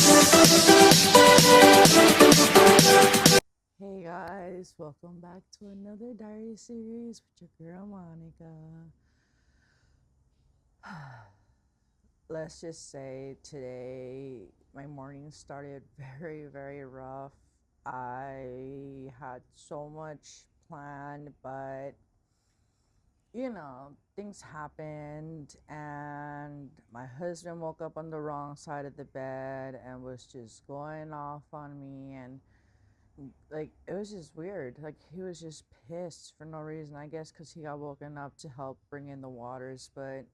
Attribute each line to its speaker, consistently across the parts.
Speaker 1: Hey guys, welcome back to another diary series with your girl Monica. Let's just say today my morning started very rough. I had so much planned, but things happened, and my husband woke up on the wrong side of the bed and was just going off on me, and like it was just weird. Like he was just pissed for no reason, I guess because he got woken up to help bring in the waters, but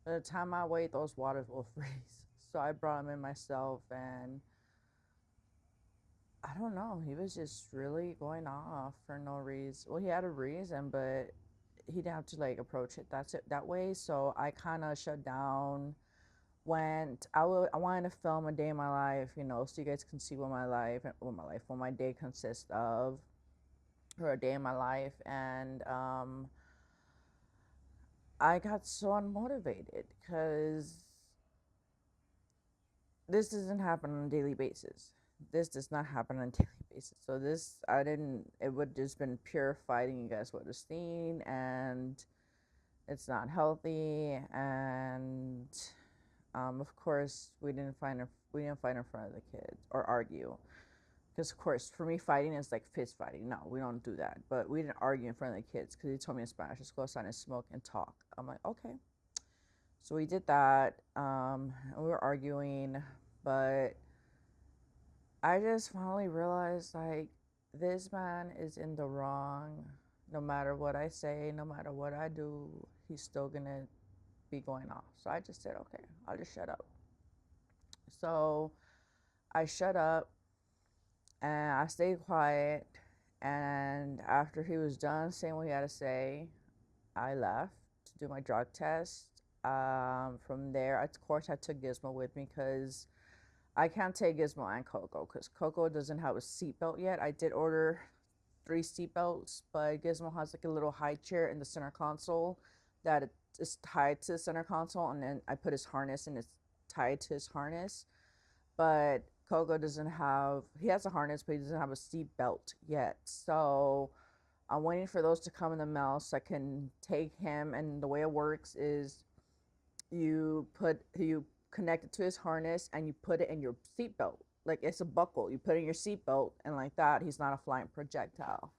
Speaker 1: by the time I wait, those waters will freeze. So I brought him in myself, and I don't know, he was just really going off for no reason. Well, he had a reason, but he didn't have to like approach it that way. So I kind of shut down. I wanted to film a day in my life, so you guys can see what my day consists of, or a day in my life. And I got so unmotivated because this doesn't happen on a daily basis. This does not happen on a daily basis. So it would just been pure fighting. You guys would have seen, and it's not healthy. And of course, we didn't fight in front of the kids or argue. Because of course, for me, fighting is like fist fighting. No, we don't do that. But we didn't argue in front of the kids because he told me in Spanish, just go outside and smoke and talk. I'm like, okay. So we did that. And we were arguing, but I just finally realized like this man is in the wrong. No matter what I say, no matter what I do, he's still gonna be going off. So I just said, okay, I'll just shut up. So I shut up and I stayed quiet. And after he was done saying what he had to say, I left to do my drug test. From there, of course, I took Gizmo with me because I can't take Gizmo and Coco because Coco doesn't have a seatbelt yet. I did order 3 seatbelts, but Gizmo has like a little high chair in the center console that is tied to the center console, and then I put his harness and it's tied to his harness. But Coco doesn't have, he has a harness, but he doesn't have a seat belt yet. So I'm waiting for those to come in the mail so I can take him. And the way it works is you connect it to his harness and you put it in your seat belt. Like it's a buckle. You put it in your seat belt, and like that, he's not a flying projectile.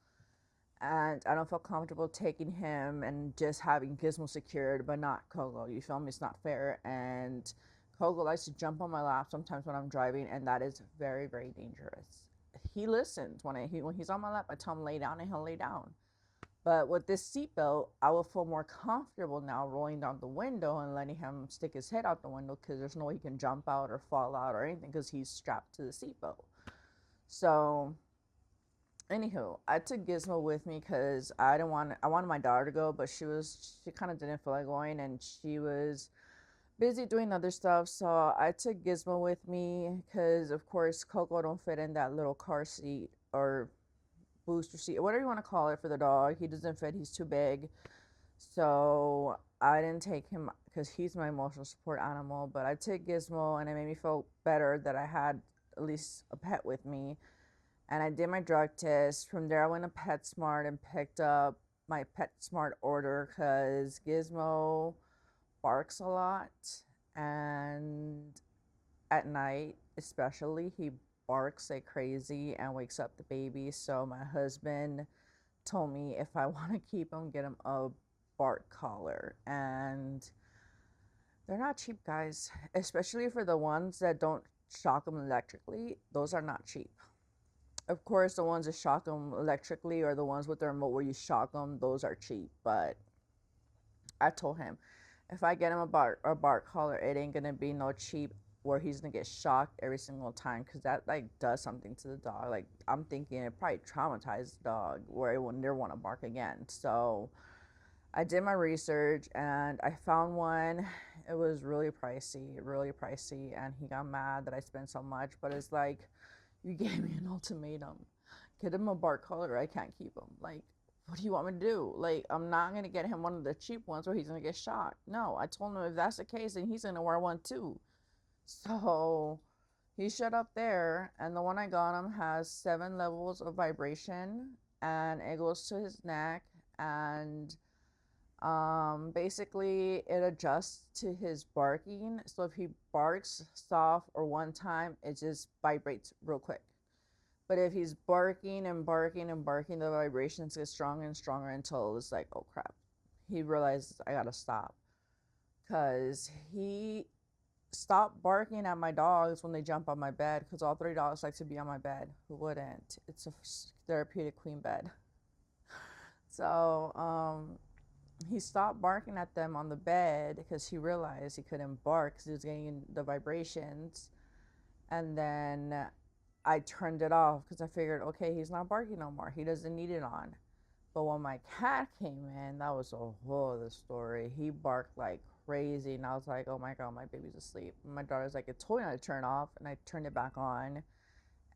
Speaker 1: And I don't feel comfortable taking him and just having Gizmo secured, but not Coco. You feel me? It's not fair. And Coco likes to jump on my lap sometimes when I'm driving, and that is very dangerous. He listens when he's on my lap. I tell him lay down, and he'll lay down. But with this seatbelt, I will feel more comfortable now rolling down the window and letting him stick his head out the window because there's no way he can jump out or fall out or anything because he's strapped to the seatbelt. So anywho, I took Gizmo with me because I wanted my daughter to go, but she kind of didn't feel like going, and she was busy doing other stuff. So I took Gizmo with me because of course Coco don't fit in that little car seat or booster seat or whatever you want to call it for the dog. He doesn't fit, he's too big. So I didn't take him because he's my emotional support animal, but I took Gizmo, and it made me feel better that I had at least a pet with me. And I did my drug test. From there, I went to PetSmart and picked up my PetSmart order because Gizmo barks a lot. And at night, especially, he barks like crazy and wakes up the baby. So my husband told me if I want to keep him, get him a bark collar. And they're not cheap, guys, especially for the ones that don't shock them electrically. Those are not cheap. Of course, the ones that shock them electrically or the ones with the remote where you shock them, those are cheap. But I told him, if I get him a bark collar, it ain't gonna be no cheap where he's gonna get shocked every single time because that like does something to the dog. Like I'm thinking it probably traumatized the dog where it will never want to bark again. So I did my research and I found one. It was really pricey, and he got mad that I spent so much. But it's like, you gave me an ultimatum. Get him a bark collar, I can't keep him. Like, what do you want me to do? Like, I'm not going to get him one of the cheap ones where he's going to get shot. No, I told him if that's the case, then he's going to wear one too. So He shut up there, and the one I got him has 7 levels of vibration, and it goes to his neck, and basically it adjusts to his barking. So if he barks soft or one time, it just vibrates real quick. But if he's barking and barking and barking, the vibrations get stronger and stronger until it's like, oh crap. He realizes I gotta stop. Because he stopped barking at my dogs when they jump on my bed, because all 3 dogs like to be on my bed. Who wouldn't? It's a therapeutic queen bed. So he stopped barking at them on the bed because he realized he couldn't bark because he was getting the vibrations. And then I turned it off because I figured, okay, he's not barking no more. He doesn't need it on. But when my cat came in, that was a whole other story. He barked like crazy, and I was like, oh my god, my baby's asleep. And my daughter's like, it's totally not to turn off, and I turned it back on,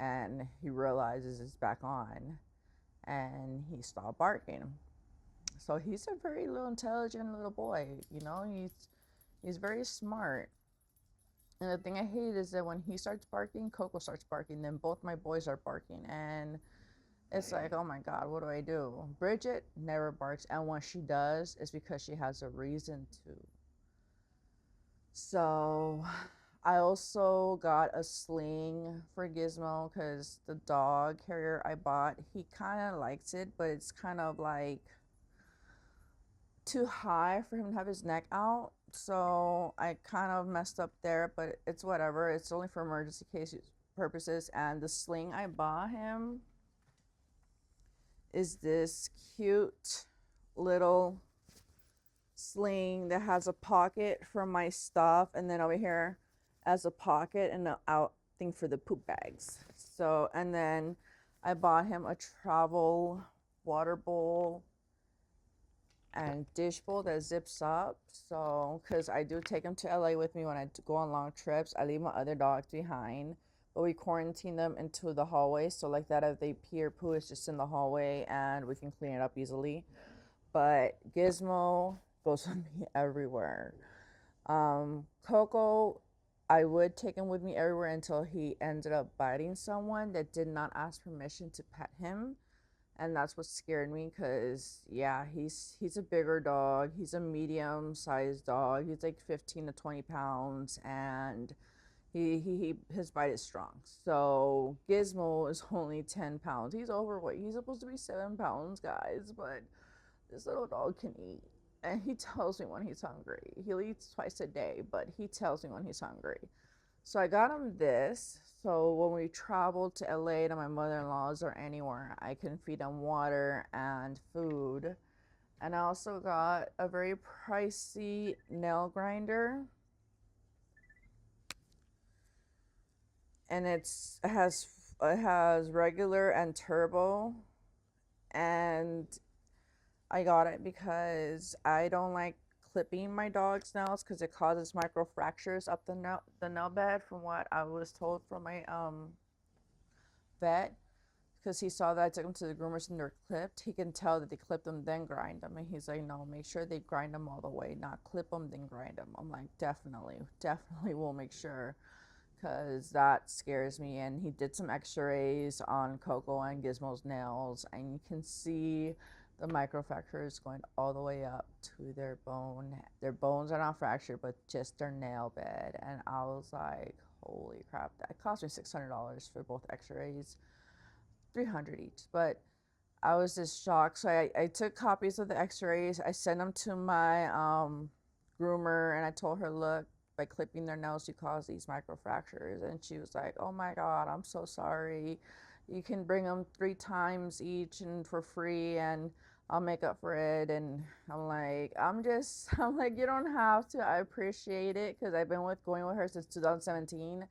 Speaker 1: and he realizes it's back on, and he stopped barking. So he's a very little intelligent little boy, you know. He's very smart. And the thing I hate is that when he starts barking, Coco starts barking, then both my boys are barking, and it's like, oh my god, what do I do? Bridget never barks, and when she does, it's because she has a reason to. So I also got a sling for Gizmo because the dog carrier I bought, he kind of likes it, but it's kind of like too high for him to have his neck out. So I kind of messed up there, but it's whatever. It's only for emergency case purposes. And the sling I bought him is this cute little sling that has a pocket for my stuff, and then over here as a pocket and an out thing for the poop bags. So, and then I bought him a travel water bowl and dish bowl that zips up. So, because I do take him to LA with me when I go on long trips. I leave my other dogs behind, but we quarantine them into the hallway. So like that, if they pee or poo, it's just in the hallway and we can clean it up easily. But Gizmo goes with me everywhere. Coco, I would take him with me everywhere until he ended up biting someone that did not ask permission to pet him. And that's what scared me, because yeah, he's a bigger dog. He's a medium sized dog. He's like 15 to 20 pounds, and his bite is strong. So Gizmo is only 10 pounds. He's overweight. He's supposed to be 7 pounds, guys, but this little dog can eat, and he tells me when he's hungry. He eats twice a day, but he tells me when he's hungry. So I got him this. So when we travel to LA to my mother-in-law's or anywhere, I can feed him water and food. And I also got a very pricey nail grinder. And it has regular and turbo. And I got it because I don't like clipping my dog's nails because it causes micro fractures up the nail bed, from what I was told from my vet. Because he saw that I took them to the groomers and they're clipped. He can tell that they clipped them then grind them, and he's like, no, make sure they grind them all the way, not clip them then grind them. I'm like, definitely will make sure, because that scares me. And he did some x-rays on Coco and Gizmo's nails, and you can see the microfractures going all the way up to their bone. Their bones are not fractured, but just their nail bed. And I was like, holy crap, that cost me $600 for both x-rays, $300 each. But I was just shocked. So I took copies of the x-rays. I sent them to my groomer, and I told her, look, by clipping their nails, you cause these microfractures. And she was like, oh my god, I'm so sorry. You can bring them 3 times each and for free, and I'll make up for it. And I'm like, I'm like, you don't have to. I appreciate it, because I've been going with her since 2017.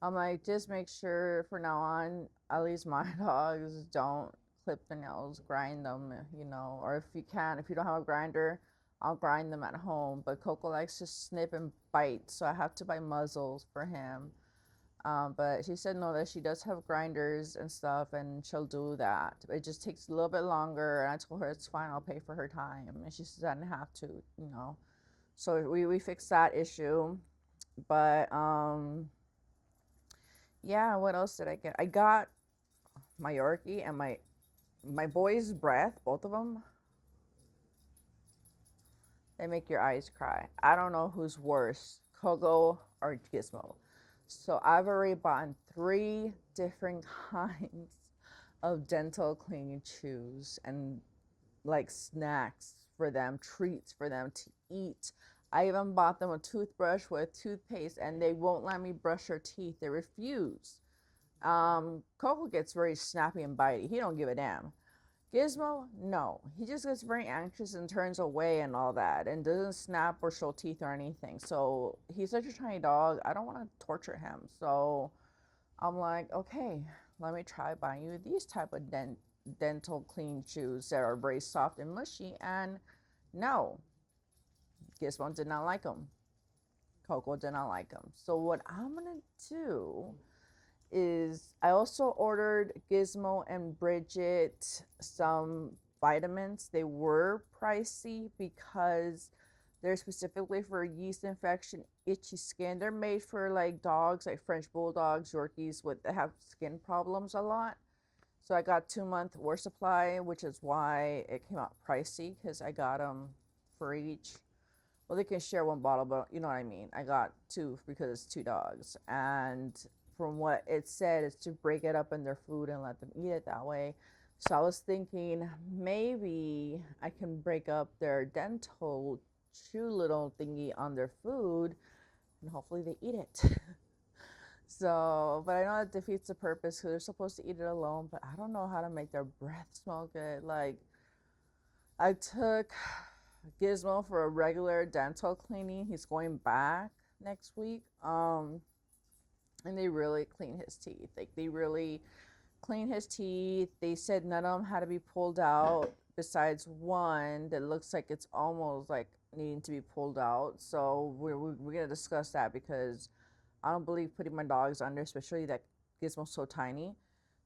Speaker 1: I'm like, just make sure for now on, at least my dogs don't clip the nails, grind them, you know, or if you don't have a grinder, I'll grind them at home. But Coco likes to snip and bite, so I have to buy muzzles for him. But she said no, that she does have grinders and stuff, and she'll do that. It just takes a little bit longer, and I told her it's fine, I'll pay for her time. And she said I didn't have to, you know. So we fixed that issue. But Yeah, what else did I get? I got my Yorkie and my boy's breath, both of them. They make your eyes cry. I don't know who's worse, Coco or Gizmo. So I've already bought 3 different kinds of dental cleaning chews and like snacks for them, treats for them to eat. I even bought them a toothbrush with toothpaste and they won't let me brush their teeth. They refuse. Coco gets very snappy and bitey. He don't give a damn. Gizmo, no. He just gets very anxious and turns away and all that and doesn't snap or show teeth or anything. So he's such a tiny dog. I don't want to torture him. So I'm like, okay, let me try buying you these type of dental clean chews that are very soft and mushy. And no, Gizmo did not like them. Coco did not like them. So what I'm gonna do is I also ordered Gizmo and Bridget some vitamins. They were pricey because they're specifically for yeast infection, itchy skin. They're made for like dogs, like French bulldogs, Yorkies with that have skin problems a lot. So I got 2 month worth supply, which is why it came out pricey because I got them for each. Well, they can share one bottle, but you know what I mean. I got 2 because it's 2 dogs, and from what it said, is to break it up in their food and let them eat it that way. So I was thinking maybe I can break up their dental chew little thingy on their food, and hopefully they eat it. So, but I know that defeats the purpose because they're supposed to eat it alone. But I don't know how to make their breath smell good. Like I took Gizmo for a regular dental cleaning. He's going back next week. And they really clean his teeth. Like they really clean his teeth. They said none of them had to be pulled out besides one that looks like it's almost like needing to be pulled out. So we're gonna discuss that because I don't believe putting my dogs under, especially that Gizmo's so tiny.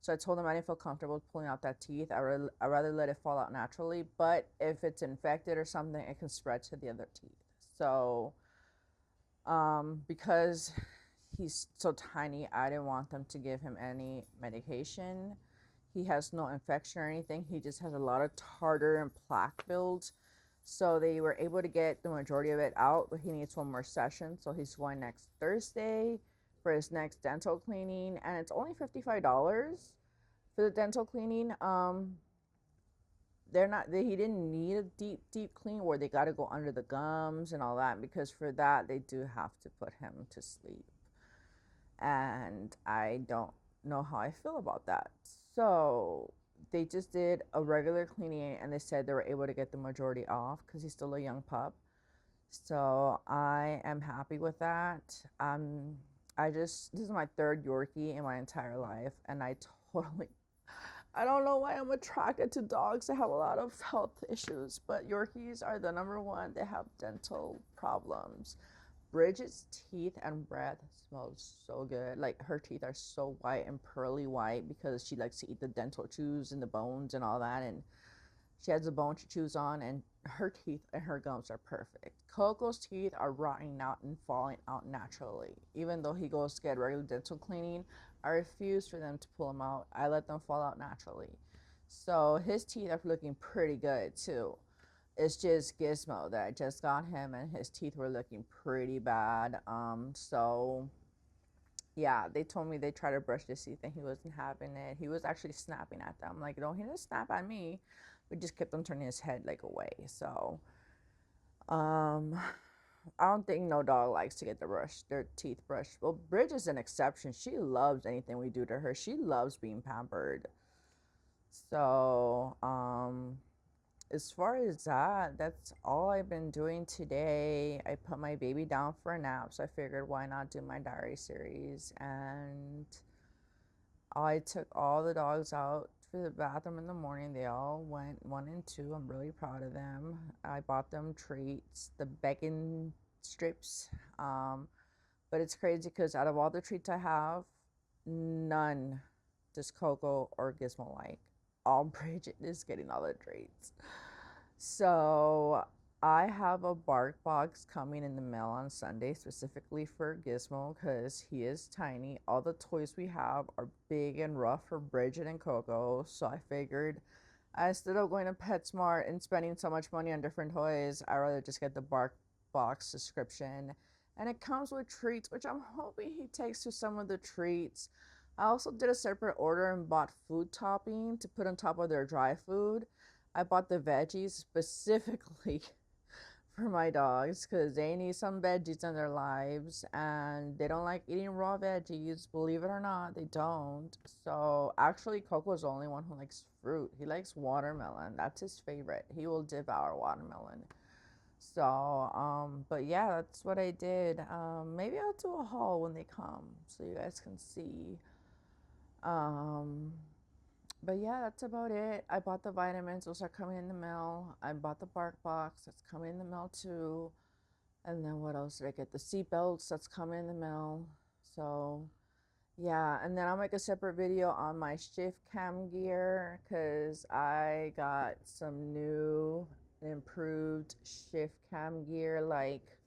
Speaker 1: So I told him I didn't feel comfortable pulling out that teeth. I rather let it fall out naturally. But if it's infected or something, it can spread to the other teeth. So because he's so tiny, I didn't want them to give him any medication. He has no infection or anything. He just has a lot of tartar and plaque build. So they were able to get the majority of it out, but he needs one more session. So he's going next Thursday for his next dental cleaning, and it's only $55 for the dental cleaning. They're not he didn't need a deep clean where they got to go under the gums and all that, because for that they do have to put him to sleep, and I don't know how I feel about that. So they just did a regular cleaning and they said they were able to get the majority off because he's still a young pup. So I am happy with that. This is my third Yorkie in my entire life, and totally I don't know why I'm attracted to dogs that have a lot of health issues, but Yorkies are the number one. They have dental problems. Bridget's teeth and breath smells so good. Like her teeth are so white and pearly white because she likes to eat the dental chews and the bones and all that. And she has a bone she chews on, and her teeth and her gums are perfect. Coco's teeth are rotting out and falling out naturally. Even though he goes to get regular dental cleaning, I refuse for them to pull them out. I let them fall out naturally. So his teeth are looking pretty good too. It's just Gizmo that I just got him, and his teeth were looking pretty bad. So yeah, they told me they tried to brush his teeth and he wasn't having it. He was actually snapping at them. Like, no, he didn't snap at me. We just kept on turning his head like away. So, um, I don't think no dog likes to get their teeth brushed. Well, Bridge is an exception. She loves anything we do to her. She loves being pampered. So, as far as that, that's all I've been doing today. I put my baby down for a nap, so I figured why not do my diary series. And I took all the dogs out to the bathroom in the morning. They all went 1 and 2. I'm really proud of them. I bought them treats, the bacon strips. But it's crazy because out of all the treats I have, none does Coco or Gizmo like. All Bridget is getting all the treats. So I have a bark box coming in the mail on Sunday specifically for Gizmo because he is tiny. All the toys we have are big and rough for Bridget and Coco, so I figured instead of going to PetSmart and spending so much money on different toys, I'd rather just get the bark box subscription. And it comes with treats, which I'm hoping he takes to some of the treats. I also did a separate order and bought food topping to put on top of their dry food. I bought the veggies specifically for my dogs because they need some veggies in their lives and they don't like eating raw veggies. Believe it or not, they don't. So actually, Coco's the only one who likes fruit. He likes watermelon. That's his favorite. He will devour watermelon. So, but yeah, that's what I did. Maybe I'll do a haul when they come so you guys can see. Um, but yeah, that's about it. I bought the vitamins. Those are coming in the mail. I bought the bark box. That's coming in the mail too. And then what else did I get? The seat belts. That's coming in the mail. So yeah, and then I'll make a separate video on my shift cam gear because I got some new improved shift cam gear. Like,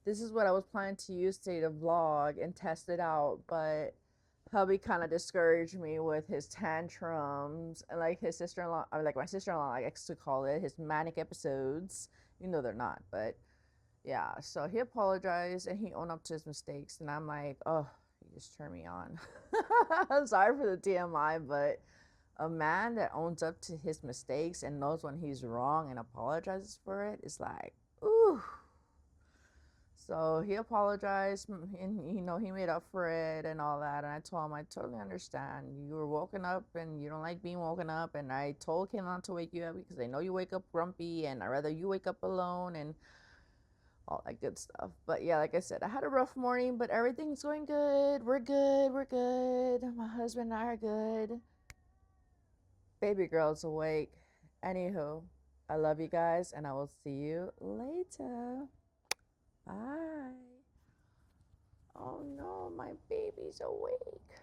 Speaker 1: this is what I was planning to use today to vlog and test it out, but hubby kind of discouraged me with his tantrums and like his sister-in-law, I mean, like my sister-in-law likes to call it his manic episodes, even though they're not. But yeah, so he apologized and he owned up to his mistakes, and I'm like, oh, you just turned me on. I'm sorry for the TMI, but a man that owns up to his mistakes and knows when he's wrong and apologizes for it is like, ooh. So he apologized and, you know, he made up for it and all that. And I told him, I totally understand. You were woken up and you don't like being woken up. And I told him not to wake you up because I know you wake up grumpy and I'd rather you wake up alone and all that good stuff. But yeah, like I said, I had a rough morning, but everything's going good. We're good. We're good. My husband and I are good. Baby girl's awake. Anywho, I love you guys and I will see you later. Bye. Oh no, my baby's awake.